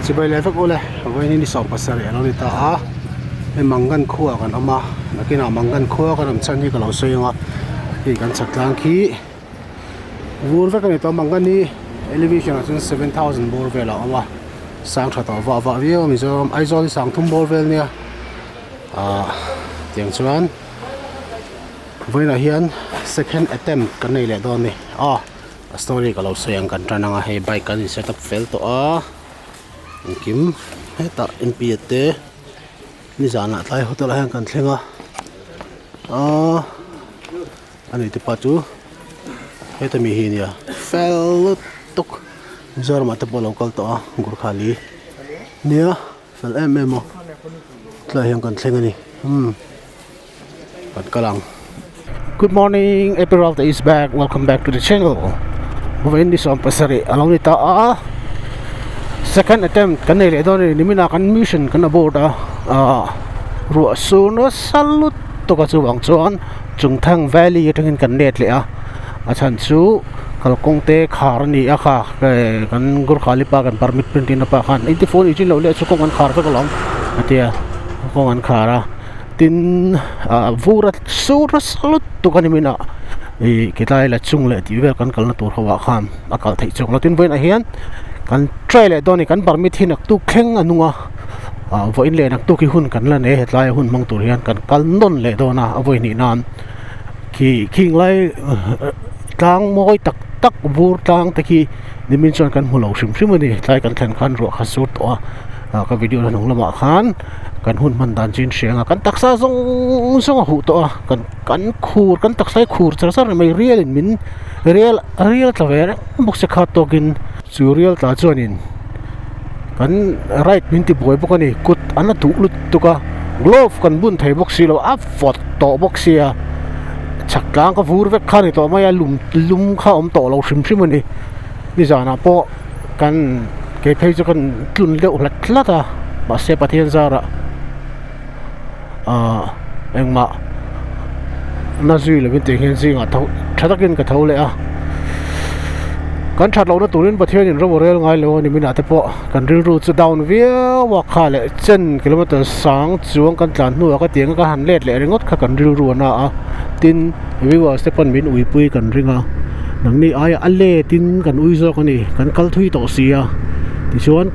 chỉ bây giờ các cô này với những đi sòng pasar này nó đi ta em mang gan khua kan ama na cái nào mang gan khua kan làm chân như cái lẩu xoay ngà thì kan sạc lang khí vốn với cái này ta mang gan đi elevation là 7,000 bor về là ama sang thật tàu vợ viêu mình cho ai cho sang thung bor về nè tiếng chuan với là hiện second attempt cái này lại đó này story cái lẩu xoay kan tra năng hay bike kan setup fail to kim hết ta NPT ni zana tai hotel hang kan thlenga ani te patu heta mi hi nia fel tuk zor ma te local to Gurkhali nia fel mo tlai hang kan thlenga ni kan kalang. Good morning, April is back. Welcome back to the channel. When this on pasari along it second attempt kan nei do ni mina kan mission kan aboard ru suno salut to ka chuwang chuan Chungthang Valley atangin kan net le a chan chu kalkong te khar ni a kha kan Gurkhali pa kan permit printin pa khan 84 ichi lo le chu kong kan khar ka long atia kong an khara tin vura sura salut to kan mina e kitai la chung le ti vel kan kalna tur hawa kham akal thei chung lo tin voin a hian kan try le doni kan permit hinak tu khleng anunga voin le nak tu ki hun kan la ne hetlai hun mang tur hian kan kal non le dona avoi ni nan ki king lai tang moi tak tak bur tang te ki dimension kan hulo sim sim ni tlai kan thlen khan ro khasut to ka video la nong lama khan kan hun man dan chin senga kan taksa zong zong hu to kan khur kan taksai khur char sar mai real in min real tawer bok se kha to kin surreal ta chuanin kan right min ti boy bok ani kut ana tu lut tuka glove kan bun thei bok silo a fot to bok sia chaklang ka vur vek khani to maya lum kha om to lo sim sim ani ni jana po kan ke phei chu kan tlun le ulat lata ba se pathian zara engma na zui le bin te hian zinga tho thadakin ka tho le kan that lo na turin pathian in ro rel ngai lo ni mina te po kan ril ru chu down via wa kha le chen kilometer sang chuang kan tlan nu ka tiang ka han let le ringot kha kan ril ru na tin viwa stepan min ui pui kan ringa nang ni ai alle tin kan ui zo kan ni kan kal thui to sia ti chuan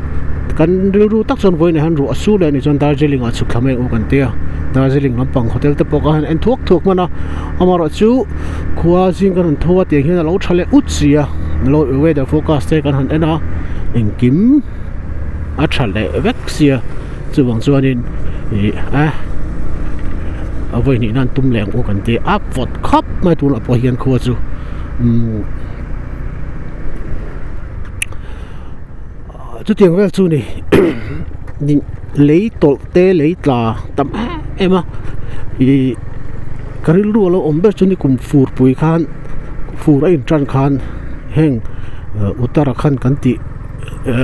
kan ril ru tak chon voi ne han ru asu le ni chon Darjeeling a chu khameng u kan tia Darjeeling lampang hotel te po ka han en thuak mana amaro chu khuwa jing kan thowa tiang hian lo thale utsia lo weather forecast te kan han ena engkim a thale vexia chuwang chuanin avoi ni nan tum leng u kan te up vot khap mai tu la po hian khuwa chu chu tiang vel chu ni ni lei tol te lei tla tam ema i karil ru lo ombe chu ni kum fur pui khan fur in tran khan heng Uttarakhand kan ti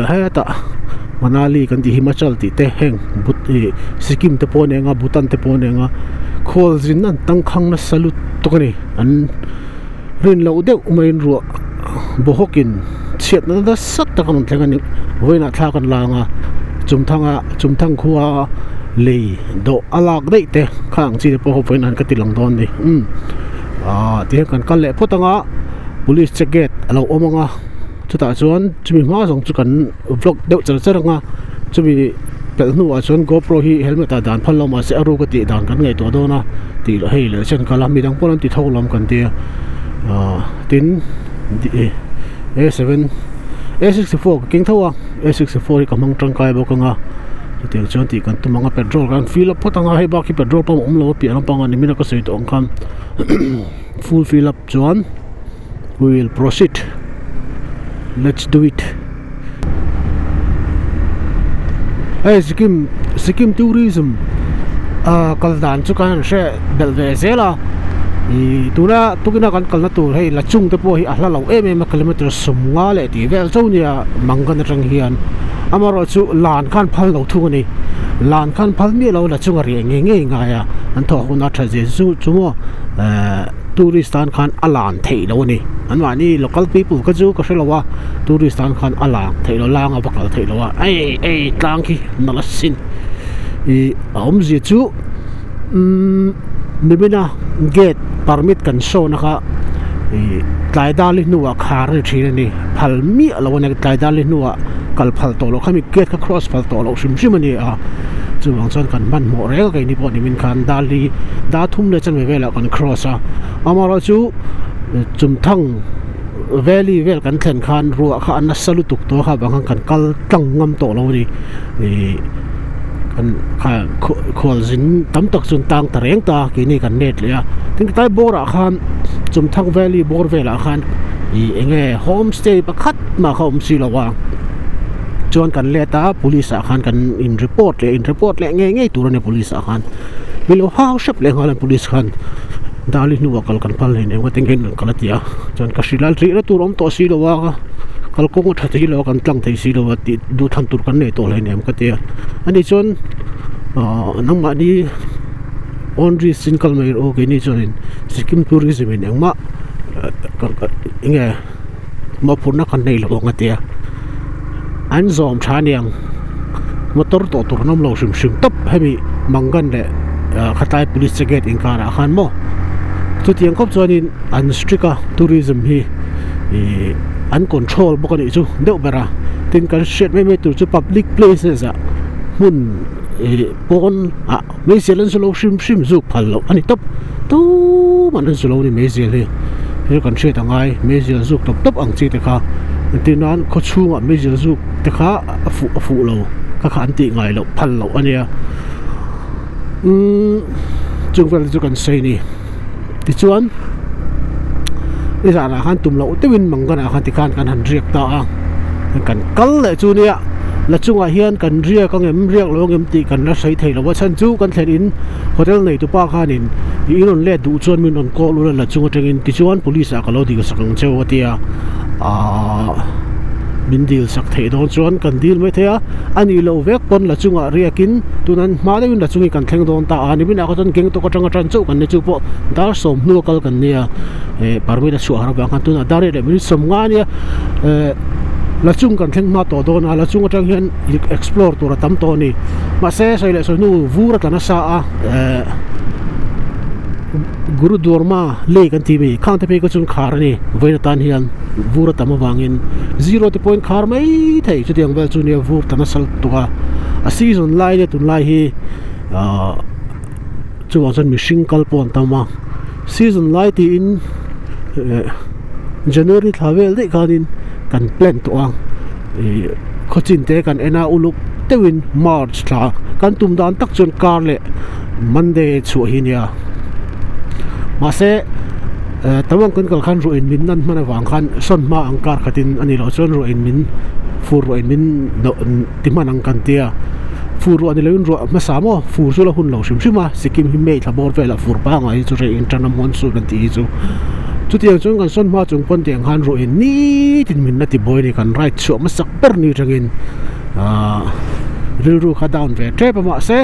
hayata Manali kan ti Himachal ti te heng Sikkim te po ne nga Bhutan te po ne nga khol jin an tang khang na salut to kani an rin lo de umain ru bohokin chiat na da sat ta kan thlenga ni voina thla kan la nga chumthang khuwa le do alak dei te khang chi po ho voin an ka tilang don ni ti kan kal le potanga police check gate alo omanga chuta chuan chumi ma jong chu kan vlog deuh char nga chumi pel nu a chuan GoPro hi helmet a dan phallo ma se aru ka ti dan kan ngai to do na ti lo hei le chen kala mi dang polan ti tholam kan ti tin A64 king thawa A64 ka mang tangkai bo ka nga ti chuan ti kan tumanga petrol kan fill up potanga hei ba ki petrol pump lo pi an panga ni mina ka sei to ang kham full fill up chuan we will proceed. Let's do it. Hey, Sikkim tourism kaldan chu kan she belve zela I tukina kan kalna tur hei la chung te po hi ahla lo em kilometer sumnga le ti vel chonia mangan rang hian amaro chu lan khan phal lo thu ni lan khan phal ni lo la chung ri nge nga ya an tho huna tha je chu mo tourist an khan alan thei lo ni an wa ni local people ka chu ka hrelowa tourist an khan alang thei lo lang avakal thei lo wa ei tlang ki nalasin I om zi chu nimina gate permit kan show naka tlai dali nuwa khar ni thina ni phalmi alawani tlai dali nuwa kal phal to lo khami gate ka cross phal to lo sim ani a chuwang chon kan man mo re ka ni po ni min khan dali da thum le chan me vela kan cross a amara chu chum thang valley vel kan thlen khan ruwa kha an salu tuk to kha bang kan kal tang ngam to lo ni kan kha khol zin tam tak chun tang tareng ta ki ni kan net le a tin tai bora khan chum thang valley bor vela khan enge homestay pakhat ma khom si lawa chuan kan leta police a khan kan in report le nge tur ne police a khan bilo how ship le khan police khan dali nu wakal kan pal ne wa tengen kalatia chuan ka shilal tri ra turom to si lawa kal ko tha thei lo kan tlang thei si lo ti du than tur kan ne to le nem ka te ani chuan nang ma ni onri single mai o ke ni chuan Sikkim tourism in engma inge ma purna kan nei lo nga te an zom thaniang motor to tur nam lo sim tap hemi mangan le khatai police gate in kara khan mo tu tiang kop chuan in an strika tourism hi an control bokani chu deuh bera tin kan shet me tur chu public places a mun pon a me selan solo sim zuk phal lo ani top tu man solo ni me sel he kan shet angai me sel zuk top ang chi te kha tinan kho chunga me sel zuk te kha afu lo ka kha anti ngai lo phal lo ania chung vel chu kan sei ni ti chuan isana khan tum lo tewin mangana khan ti khan kan han riak ta kan kal le chu nia la chunga hian kan riak ang em riak lo ngem ti kan la sei thei lo wa chan chu kan thlen in hotel nei tu pa khan in iron le du chuan min on call la chunga tengin ti chuan police a kalo di ka sakang cheu atia min deal sak thei don chuan kan deal me thea ani lo vek pon la chunga riakin tunan ma le win la chungi kan thleng don ta ani bin a ka ton geng to ka tanga tran chu kan ne chu po dar som nu kal kan nia parmi da chu har ba kan tuna dare le min som nga nia la chung kan thleng ma to don ala chung atang hian explore tur tam to ni ma se sai le so nu vura kana sa a Gurudwarma le kan ti mi khang te pe ko chung khar ni voina tan hian vura tam wangin 0 te point khar mai thei chu tiang bel chu ni vur tan sal tuka a season lai le tun lai hi chu wang chan mi singkal pon tama season lai ti in January thavel de kanin kan plan to ang khochin te kan ena uluk tewin March tha kan tum dan tak chon kar le Monday chu hinia mase tawang kan kal khan ro in min nan mana wang khan son ma angkar khatin ani lo chon ro in min fur ro in min timan ang kan tia fur ro ani leun ro ma samo fur chu la hun lo sim sima Sikkim hi mei thabor vela fur pa ngai chu re in tana monsoon kan ti chu tiang chung kan son ma chung pon tiang han ro in ni tin min na ti boy ni kan right chu ma sak per ni tangin ru kha down ve tre pa ma se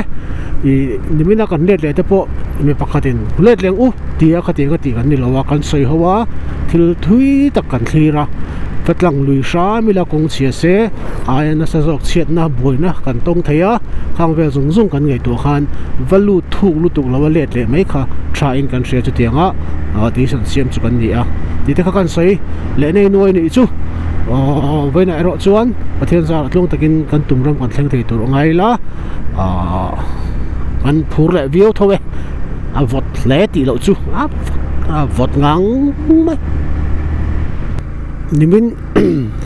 nimina kan let le te po me pakhatin let leng tia khati kan ni lawa kan soi hawa thil thui tak kan thira fatlang lui sha mila kong chia se aya na sa jok chiat na boina kan tong theya khang vel zung kan ngai to khan valu thuk lu tuk lawa let le mai kha tha in kan ria chu tianga ti san siam chu kan ni a ti te kha kan soi le nei noi ni chu voina ero chuan pathian za tlong takin kan tumram kan thleng thei tur ngai la kan phur le view thowe vot le ti lo chu vot ngang mai nimin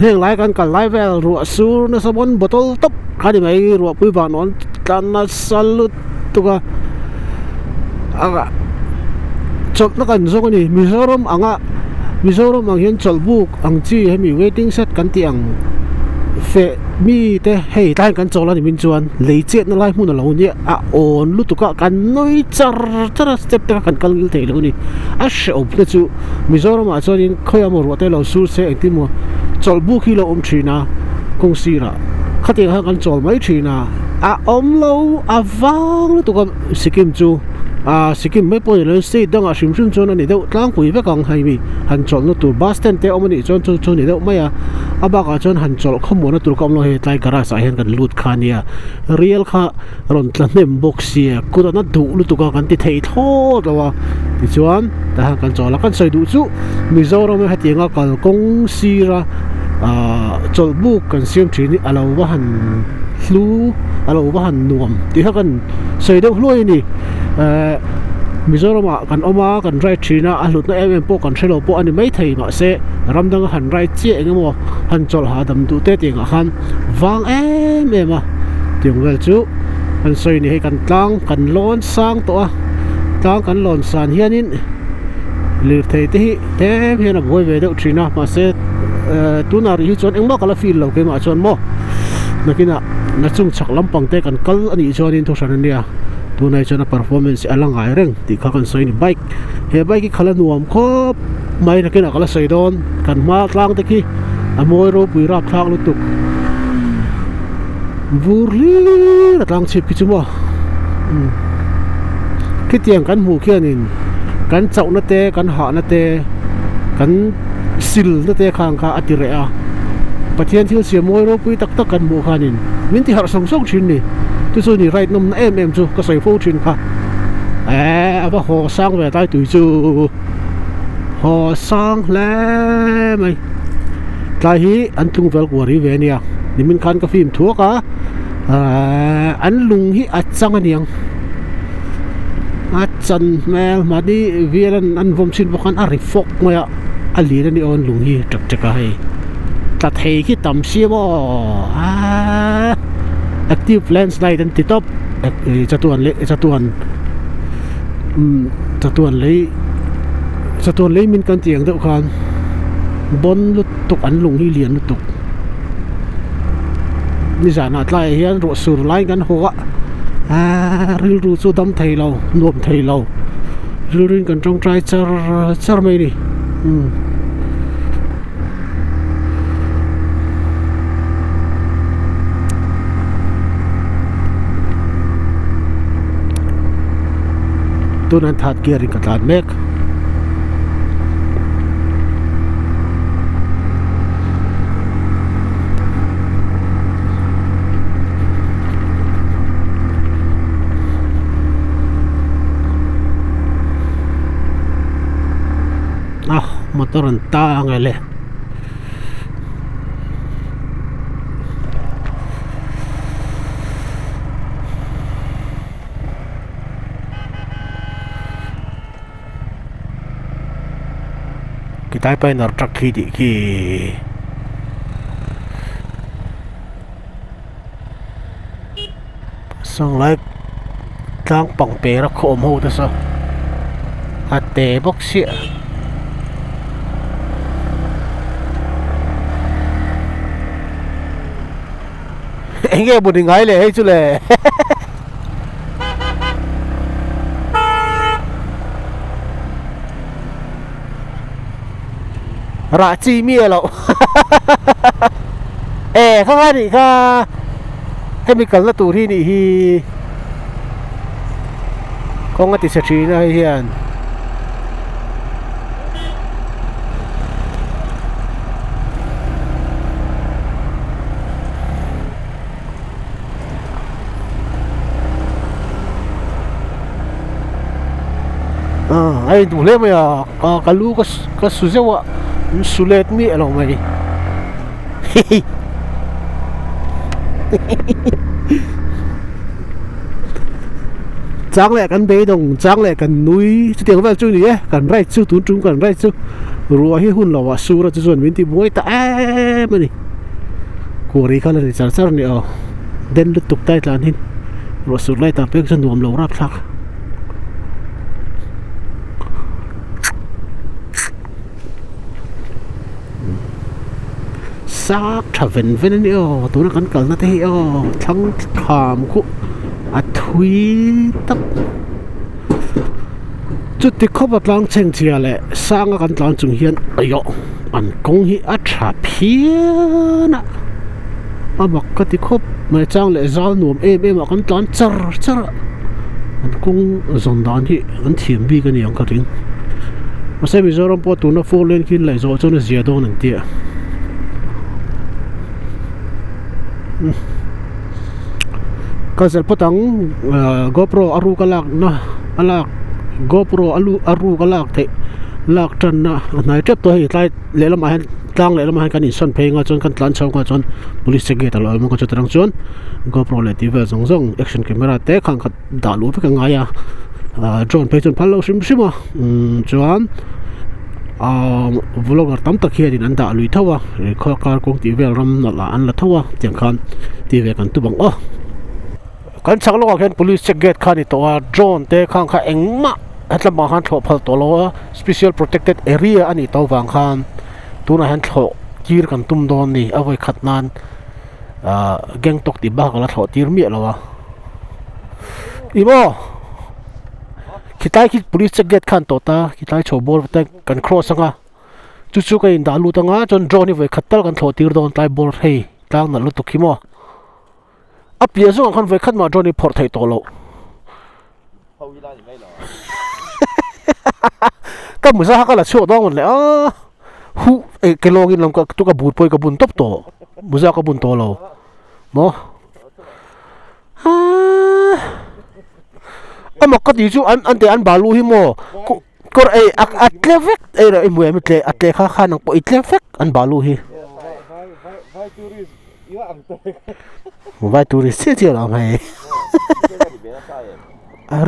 heng lai kan kal lai vel ru sur na sabon botol top khadi mai ru pui van on tan na salut tuka aga chop na kan zo ni Mizoram ang hian cholbuk ang chi hemi waiting set kan ti ang fe mi te hei tai kan chola ni min chuan leichet na lai mun lo ni a on lutuka kan noi char step ta kan kal gil thei lo ni a shop te chu Mizoram a chuan in khoyam ro te lo sur se ekti mo cholbuk hi lo thina kong sira khati ha kan chol mai thina a lo awang lutuka Sikkim chu Sikkim mấy bữa lên state đang sim sim cho nên đâu tlang quỷ với càng hay mi hành chọn nó tụ bus stand te ông này cho này đâu mấy ba cái chọn hành chọn không muốn nó tụ công lo hệ tại gara sai hen kan loot khania real kha ron tlan nem boxia ku nó đủ lu tụ kan ti thei tho đó thì chuan ta kan chọn là kan sai đủ chu Mizoram hay tiếng cái công si ra chọn book kan sim chỉ ni alo ba han flu alo ba han nuam thì kan sai đâu lôi ni Mizoram kan oma kan rai China alut na po kan thelo po ani mai thei ma se ramdang han rai che engemo han chol ha dam tu te tinga han wang em a tiang wel chu kan soi ni he kan tlang kan lon sang to a tlang kan lon san hianin lir thei te hi te hian a boi ve deuh China ma se tunar hi chon engma kala feel lo ke ma chon mo nakina na chung chak lampang te kan kal ani chonin to san ania tunai chona performance alangai reng ti kha kan soi ni bike he bike khala nuam khop mai na kena kala soi don kan ma tlang te ki amoi ro pui rap thak lu tuk burli tlang chip ki chumo ki tiang kan mu khianin kan chau na te kan ha na te kan sil na te khang kha atire a pathian thil sia moi ro pui tak tak kan mu khanin min ti har song song thin ni tu chu ni right nom em chu ka sai fo thin kha aba ho sang ve tai tu chu ho sang le mai tai hi an tung vel ko ri ve nia ni min khan ka phim thua ka an lung hi achang aniang achan mel ma di viran an vom sin bokan ari fok maya ali ni on lung hi tak tak hai ta thei ki tam si bo active landslide and titop chatuan le min kan tiang deuh khan bon lut tuk an lung hi lian lut tuk ni jana tlai hian ro sur lai kan hoa ril ru chu dam thei lo nuam thei lo ril rin kan tong trai char mai ni tunan that gearing katlan mek motor ang tangale kita pa nar truck hi di ki song like tang pang pera khom ho ta sa ate bok si nghe một hình ấy lệ chú lệ rạ chi mía lậu không ai đi kha hay mình cần là tủ thi đi hi con cái tỉ trí này hiền ai đủ lên mày cả lũ có số dấu ạ số lết mi ở lòng mày trắng lại căn bê đồng trắng lại căn núi chứ tiếng vào chui nhỉ căn rai chui tún trung căn rai chui rồi hi hun lò su ra chuan min ti boi ta mà đi cô ri khala ri char char ni den lu tuk tai tlan hin ro su lai ta pek chan nuam lo rap thak sắc traven ven ni tu na kan kal na te thang kham khu a thui tap chút thì khóc bật lang chênh chia lệ sang cái lang chung hiền ayo an công hi a tha phiền à mặc cái thì khóc mà trang lệ giao nuông em mà cái lang char char an kung zon dan hi an thiam bi ka ni ang ka ring ase Mizoram po tuna 4 lane kin lai zo chon zia don an tia kasal patang GoPro aru kalak na alak GoPro aru kalak the lak tan na nai tep to hi tlai lelam a hen tlang lelam a hen kan in son phenga chon kan tlan chau ka chon police check gate alo mo ka chotrang chon GoPro le TV zong zong action camera te khang khat da lu ka nga ya drone pe chon phalo sim sima chuan vlogger tam tak hian in an da lui thawa kho kar kong ti vel ram na la an la thawa tiang khan TV kan tu bang kan chak lo khan police check gate khan i to drone te khang kha engma atla ma khan thlo phal to lo special protected area ani to wang khan tuna han thlo kir kan tum don ni awai khat nan geng tok ti ba kala thlo tir mi lo wa ibo kitai ki police check gate khan to ta kitai chobor ta kan cross anga chu chu ka in da lu tanga chon drone ni vai khatal kan thlo tir don tai bor hei tang na lu to khimo apia zo khan vai khat ma drone ni phor thai to lo ka musa ka la chu dong le hu e ke login lam ka tu ka but poi ka bun top to musa ka bun to lo mo ama ka di chu an te an balu hi mo kor e atlevek e ra e mu em tle atle kha kha nang po itlevek an balu hi vai tourist yo ang to vai tourist che che la mai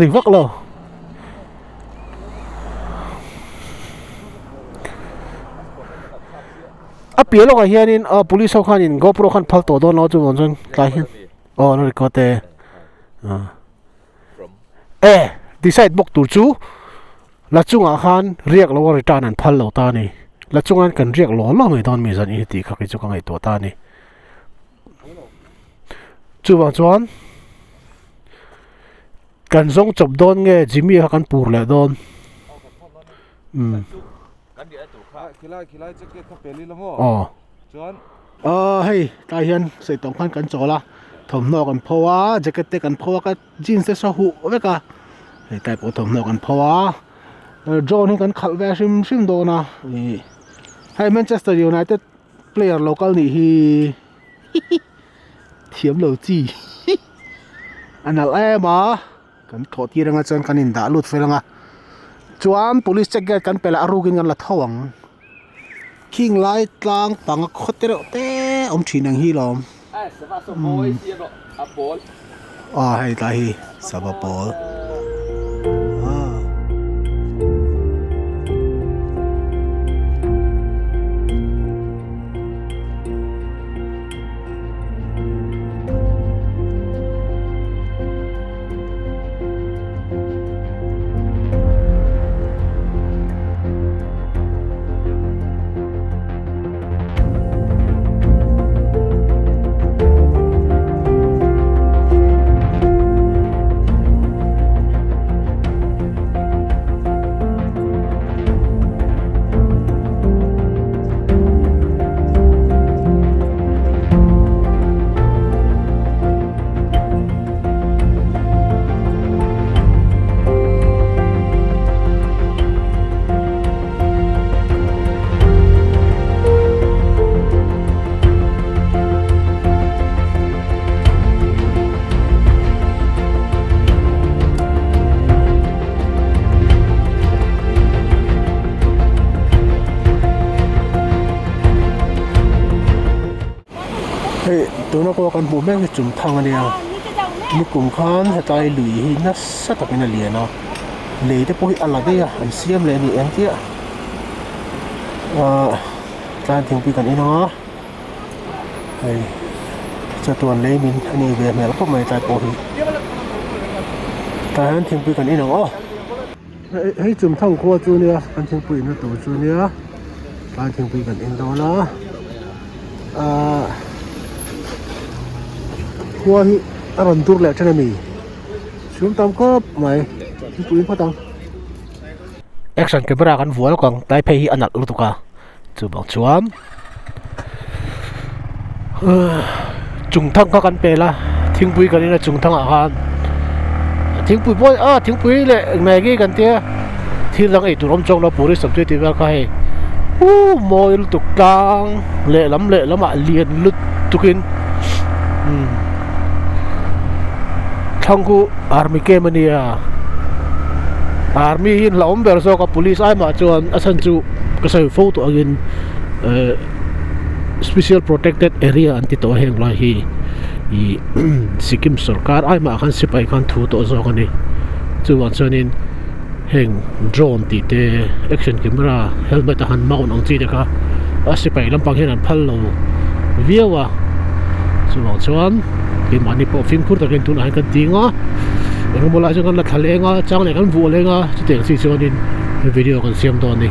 rivak lo apia lo ka hianin police ho khanin GoPro khan phal to don lo chu won tlai hian no record te decide bok tur chu la chunga khan riak lo return an phal lo ta ni la chungan kan riak lo mai don mi zan i ti kha ki chu ka ngai to ta ni chu wang chuan kan zong chop don nge Jimmy ha kan pur le don khilai jacket ka peli lo ho chuan hei ta hian sei tong khan kan chola thom no kan phowa jacket te kan phowa ka jeans te sa hu veka hei tai po thom no kan phowa drone kan khal ve sim do na hei Manchester United player local ni hi thiam lo chi anal ma kan thoti ranga chan kan in da lut felanga chuan police check gate kan pela arugin kan la thawang king light tlang pang khotere te om thinang hi lom sava so boy si ro apol hei ta hi sava pol tuna ko kan bu meng chum thang ania ni kum khan hetai lui hi na sa takina liana le te po hi ala de an siam le ni ang tia tlan thing pi kan ina hei cha tuan le min ani ve mel ko mai tai po hi tlan thing pi kan ina hei chum thang ko chu nia kan thing pi na to chu nia tlan thing pi kan in do na qua hi aron tur le chana mi sum tam ko mai puin phatang action camera kan vual kang tai phei hi anal lu tuka chu bang chuam chung thang ka kan pela thingpui kan ina chung thang a kan thing pui boy thing pui le magi kan tia thil lang ei turom chong la puri sabje ti ba kai moil tuk tang le lama lian lut tukin thangku army ke mania army in la omber so ka police ai ma chuan asan chu ka sai photo again special protected area anti to heng lai hi Sikkim sarkar ai ma khan sipai khan thu to zo kani chuan chuanin heng drone ti te action camera helmet han mount ang chi de ka asipai lampang hian an phal lo viawa chuan ke mani po film khur takin tun ai kan tinga eng mola jang la thalenga chang le kan vu lenga chu te si chuanin video kan siam don ni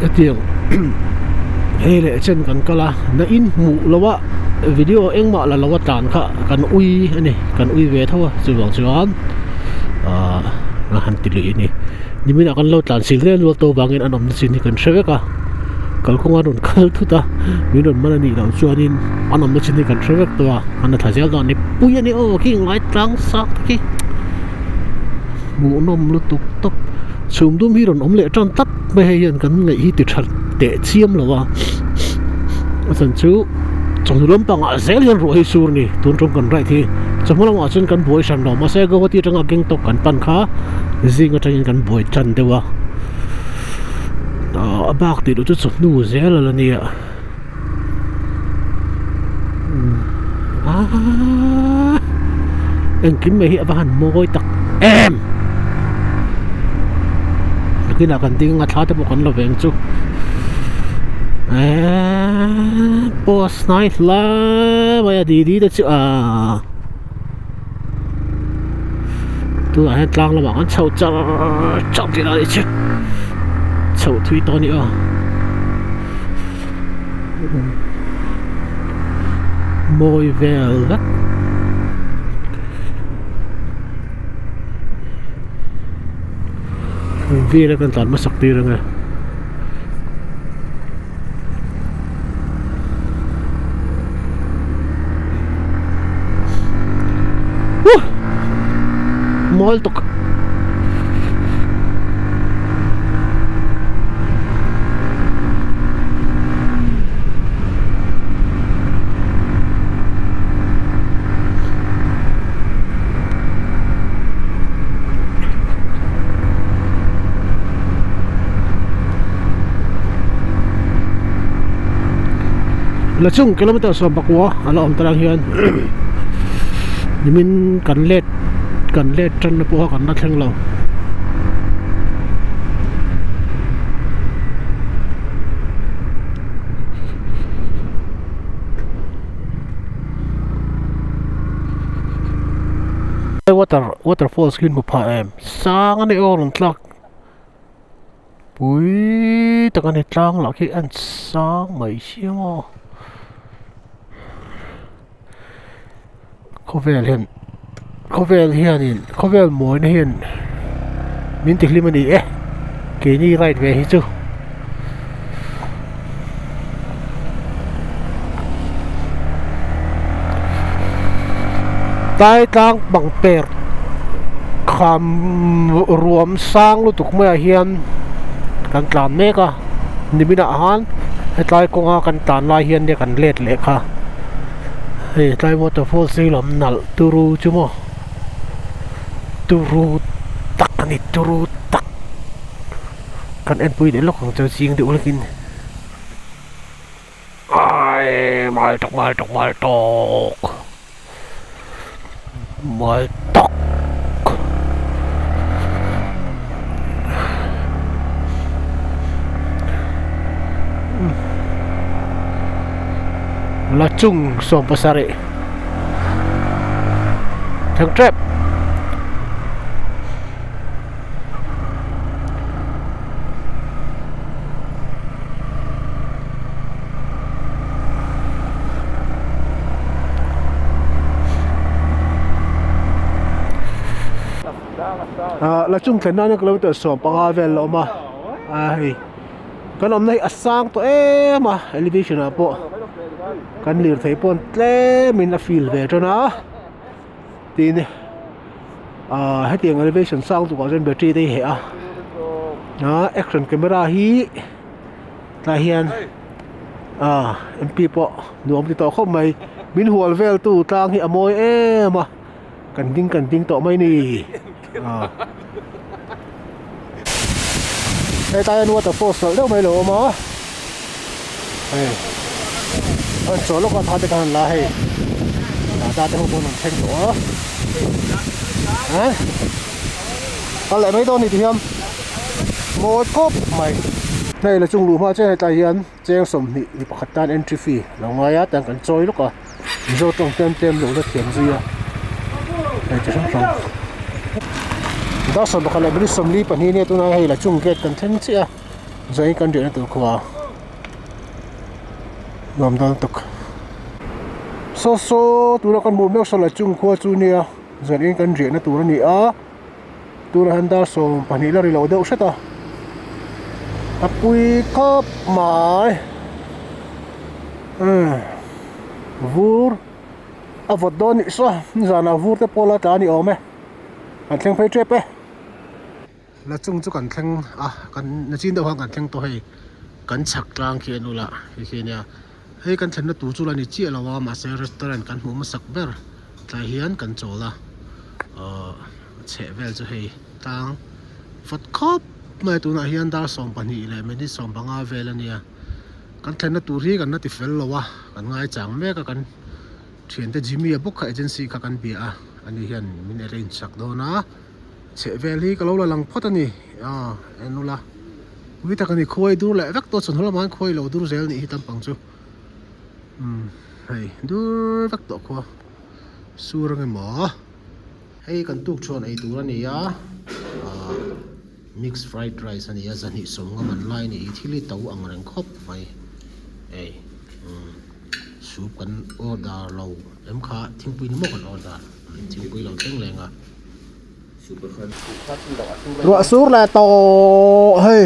atiang hele chen kan kala na in mu lawa video engma la lawa tan kha kan ui ani kan ui ve thawa chuwang chuan na han ti li ni nimina kan lo tan silren lo to bangin anom sin ni kan threwe kal konga ron khal thuta minon manani lo chuanin anom na sin ni kan threwe to ana thajel don ni puya ni o king light tang sak ki mu nom lu tuk top chum dum hi ron omle tran tap me hian kan ngai hi ti thar te chiam lawa asan chu trong pang a zel hian ro hi sur ni tun trong kan rai thi chamala ma chen kan boi san no ma se go ti tanga geng tok kan pan kha zinga tangin kan boi chan dewa abak ti chu chu nu zel la ni en kim me hi aban moi tak em kina kan ting nga thate po kan lo veng chu boss night la maya di da chu tu ai tlang la ma kan chau chau ti la chu chau thui to ni moi vel la vi là kan tan masak ti ranga mol tok la chung kilometer so bakwa ala om tarang hian nimin kan let tran na po kan na thleng lo waterfall skin mo pa em sang ani orong tlak pui takani tlang la ki an sang mai siamo Kovel hianin kovel moi na hian min tikli mani ke ni right ve hi chu tai tang bang per kham ruam sang lu tuk mai hian kan tlan me ka nimina han hetlai ko nga kan tan lai hian ne kan let le kha tai waterfall silom nal turu chumo turu tak ni turu tak kan en pui de lok ang chau sing de ulakin ai mal tok la chung som pasare thang trap la chung thlen na kilometer som panga vel lo ma ai kan om nei asang to ma elevation a po kan lir thei pon tle min a feel ve tona tin heading elevation sang tu ka zen battery te he a action camera hi ta hian MP po nuam ti to khom mai min hual vel tu tang hi amoi ma kan ding to mai ni ai ta nu ta post lo mai lo ma ai an cho lo ka tha te kan la he ta te ho bon chen to con lại mấy đôi này thì em một cốp mày đây là chung lù hoa trên này tại hiện trên sầm nị thì bắt tan entry fee là ngoài á đang cần trôi lúc à do trong tem lũ là tiền gì à đây chỉ xong đó sầm bắt lại bên sầm li bản hi này tôi nói hay là chung kết cần thêm chứ à rồi cần điện từ qua làm đâu tục so tôi nó còn một mấy số là chung qua chu nia rồi anh cần điện từ nó nị á tôi là hắn ta so bản hi là đi lâu đâu hết à apui khop mai vur avot don so zana vur te pola ta ni ome kan thleng phei trep la chung chu kan thleng kan na chin do hang kan thleng to hei kan chak tlang khi anula khi nia hei kan thlen na tu chu la ni chi alawa ma se restaurant kan hu ma sak ber tlai hian kan chola che vel chu hei tang vot khop mai tu na hian dar som pani le meni som banga vel ania kan thlenna tur hi kan na ti fel lowa kan ngai chang me ka kan thian te jimmy a book agency ka kan bia ani hian min arrange sak do na che vel hi ka lo la lang phot ani enula wi ta kan ni khoi dur le vek to chon hola man khoi lo dur zel ni hi tam pang chu hei dur vek to kho surang e mo hei kan tuk chon ai tur ani ya mixed fried rice ani azani somnga man lai ni thili tau ang reng khop mai soup kan order lo em kha thingpui ni mo kan order thingpui lo teng lenga super khan ro sur la to hey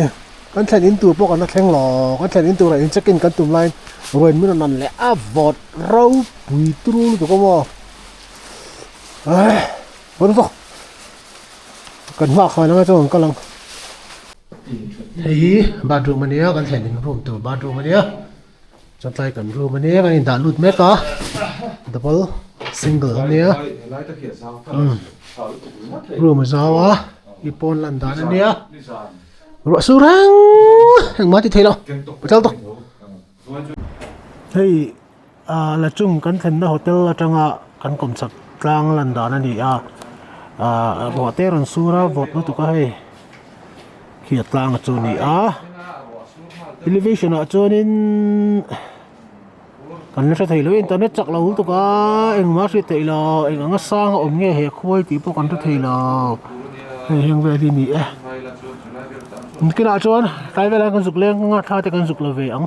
kan thlen in tur pok an thleng lo kan thlen in tur la in check in kan tum line wen min nan le avot ro pui tru to ko mo bon to kan ma kha na cho kan lang hei bathroom ania kan thlen in room tur bathroom ania chon tai kan room ania kan in da lut me ka double single ania room zawa ipon lan dan ania ro surang hang ma ti thelo chal to hei la chung kan thlen na hotel atanga kan kom sak tlang lan dan ani bo te ron sura vot no tu ka hei khiat tlang chu ni elevation a chuanin kan la thei lo internet chak lo tu ka eng ma ri thei lo eng anga sang om nge he khoi ti po kan thei lo heng ve di ni kina chuan kai vela kan zuk leng nga tha te kan zuk lo ve ang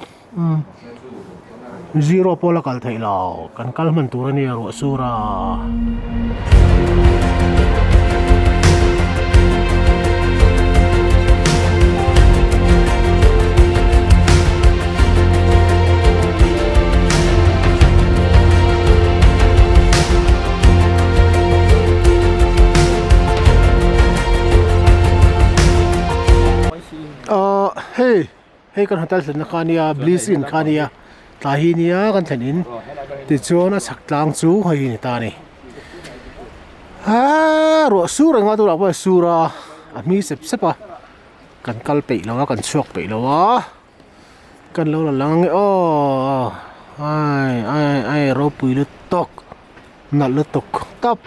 zero pola kal thei lo kan kal man tur ani ro sura hei kan hotel thlen khania bliss in khania tlahi nia kan thlen in ti chuan a sak tlang chu hei ni ta ni ro sura nga tu la ba sura a mi sep sepa kan kal pe lo kan chuak pe lo kan lo la lang ai ro pui lu tok na lu tok tap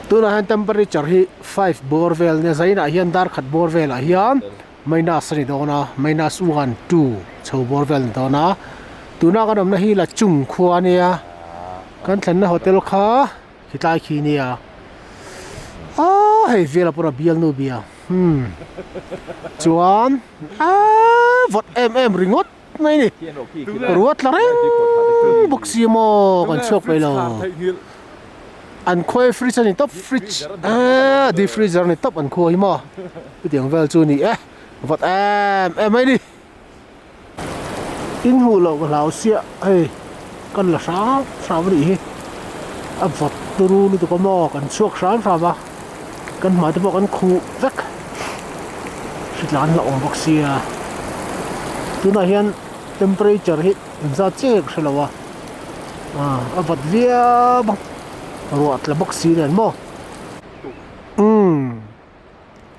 tu na han temperature hi 5 borvel ne zaina hian dar khat borvel a hian minus ni dona minus 1 2 chho borvel dona tuna kan omna hi la chung khua nia kan thlen na hotel kha hitai khi nia hei vela pura bial no bia chuan vot ringot mai ni ruat la reng boxi mo kan chok pe lo an khoi freezer ni top fridge the freezer ni top an khoi mo tiang vel chu ni vot ai ni in hu lo ga lao sia hey kan la sa ri hi a vot turu lu to ko mo kan chuak sa ba kan ma te bo kan khu vek sit lan la ong bok sia tuna hian temperature hi za chek shelawa a vot via ba ruat la bok si len mo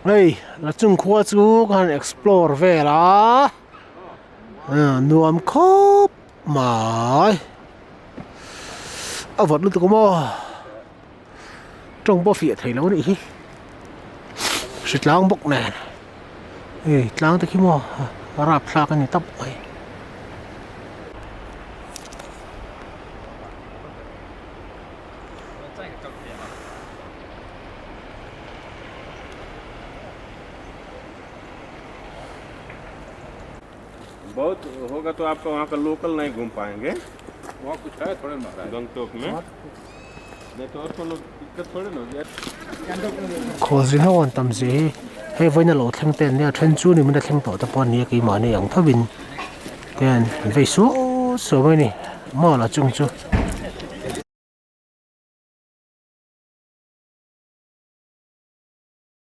hey la chung khuwa chu kan explore vela nuam khop mai a vot lu to ko mo trong bo fi thei lo ni hi sit lang bok nè hey tlang ta ki mo rap thla kan ni tap ai बहुत होगा तो आपका वहाँ का लोकल नहीं घूम पाएंगे वहाँ कुछ है थोड़े महाराज गंगटोक में नहीं तो और को लोग दिक्कत थोड़े ना होगी khozin hawan tam zi hei voina lo thleng ten ne then chu ni min thleng to ta pon ni ki ma ne yang thabin ten ve su so mai ni mo la chung chu